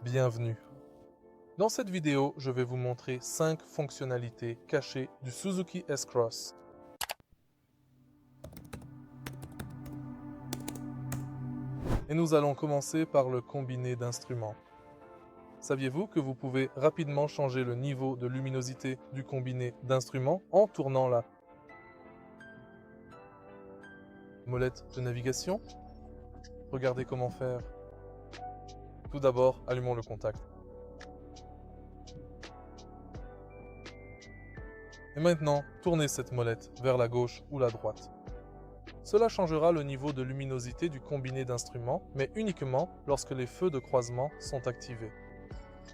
Bienvenue. Dans cette vidéo, je vais vous montrer 5 fonctionnalités cachées du Suzuki S-Cross. Et nous allons commencer par le combiné d'instruments. Saviez-vous que vous pouvez rapidement changer le niveau de luminosité du combiné d'instruments en tournant la molette de navigation? Regardez comment faire. Tout d'abord, allumons le contact. Et maintenant, tournez cette molette vers la gauche ou la droite. Cela changera le niveau de luminosité du combiné d'instruments, mais uniquement lorsque les feux de croisement sont activés.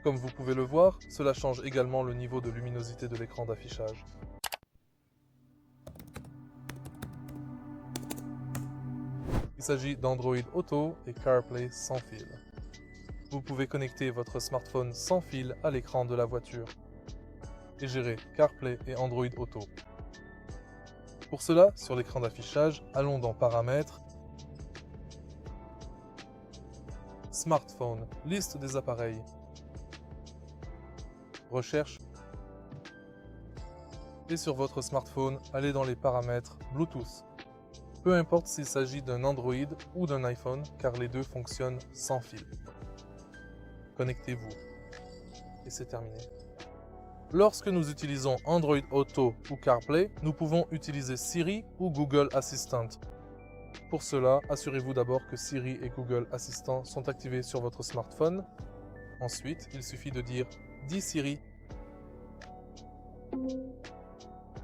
Comme vous pouvez le voir, cela change également le niveau de luminosité de l'écran d'affichage. Il s'agit d'Android Auto et CarPlay sans fil. Vous pouvez connecter votre smartphone sans fil à l'écran de la voiture et gérer CarPlay et Android Auto. Pour cela, sur l'écran d'affichage, allons dans Paramètres, Smartphone, liste des appareils, Recherche, et sur votre smartphone, allez dans les paramètres Bluetooth. Peu importe s'il s'agit d'un Android ou d'un iPhone, car les deux fonctionnent sans fil. Connectez-vous. Et c'est terminé. Lorsque nous utilisons Android Auto ou CarPlay, nous pouvons utiliser Siri ou Google Assistant. Pour cela, assurez-vous d'abord que Siri et Google Assistant sont activés sur votre smartphone. Ensuite, il suffit de dire « Dis Siri ».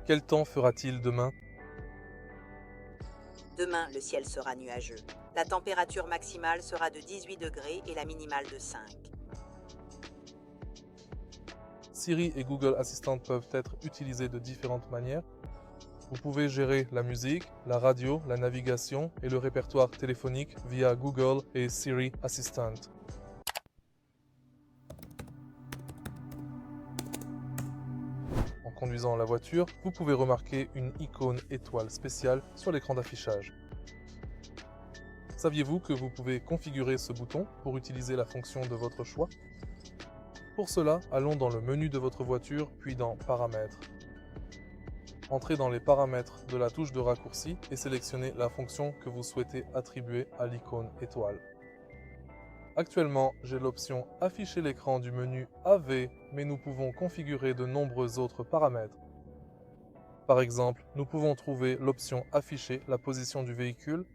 Quel temps fera-t-il demain? Demain, le ciel sera nuageux. La température maximale sera de 18 degrés et la minimale de 5. Siri et Google Assistant peuvent être utilisés de différentes manières. Vous pouvez gérer la musique, la radio, la navigation et le répertoire téléphonique via Google et Siri Assistant. En conduisant la voiture, vous pouvez remarquer une icône étoile spéciale sur l'écran d'affichage. Saviez-vous que vous pouvez configurer ce bouton pour utiliser la fonction de votre choix? Pour cela, allons dans le menu de votre voiture, puis dans Paramètres. Entrez dans les paramètres de la touche de raccourci et sélectionnez la fonction que vous souhaitez attribuer à l'icône étoile. Actuellement, j'ai l'option Afficher l'écran du menu AV, mais nous pouvons configurer de nombreux autres paramètres. Par exemple, nous pouvons trouver l'option Afficher la position du véhicule.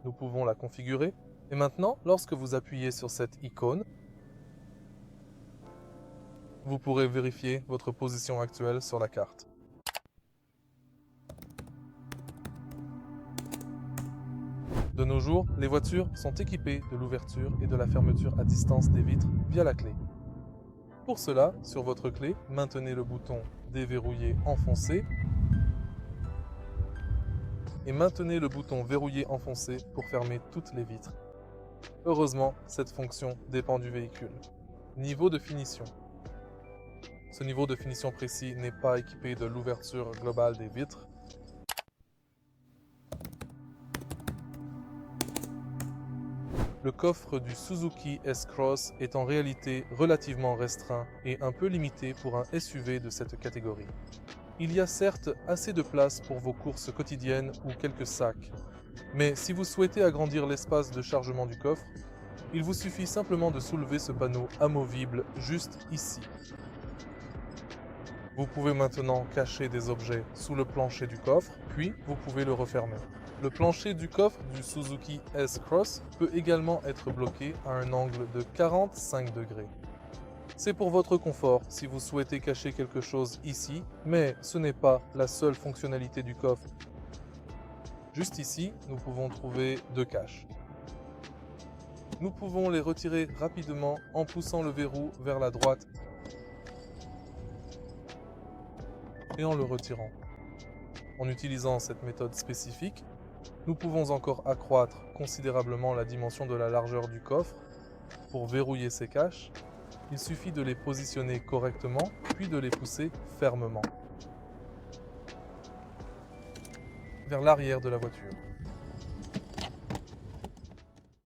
Nous pouvons la configurer. Et maintenant, lorsque vous appuyez sur cette icône, vous pourrez vérifier votre position actuelle sur la carte. De nos jours, les voitures sont équipées de l'ouverture et de la fermeture à distance des vitres via la clé. Pour cela, sur votre clé, maintenez le bouton Déverrouiller enfoncé et maintenez le bouton Verrouiller enfoncé pour fermer toutes les vitres. Heureusement, cette fonction dépend du véhicule. Niveau de finition. Ce niveau de finition précis n'est pas équipé de l'ouverture globale des vitres. Le coffre du Suzuki S-Cross est en réalité relativement restreint et un peu limité pour un SUV de cette catégorie. Il y a certes assez de place pour vos courses quotidiennes ou quelques sacs, mais si vous souhaitez agrandir l'espace de chargement du coffre, il vous suffit simplement de soulever ce panneau amovible juste ici. Vous pouvez maintenant cacher des objets sous le plancher du coffre, puis vous pouvez le refermer. Le plancher du coffre du Suzuki S-Cross peut également être bloqué à un angle de 45 degrés. C'est pour votre confort si vous souhaitez cacher quelque chose ici, mais ce n'est pas la seule fonctionnalité du coffre. Juste ici, nous pouvons trouver 2 caches. Nous pouvons les retirer rapidement en poussant le verrou vers la droite et en le retirant. En utilisant cette méthode spécifique, nous pouvons encore accroître considérablement la dimension de la largeur du coffre. Pour verrouiller ces caches, il suffit de les positionner correctement, puis de les pousser fermement vers l'arrière de la voiture.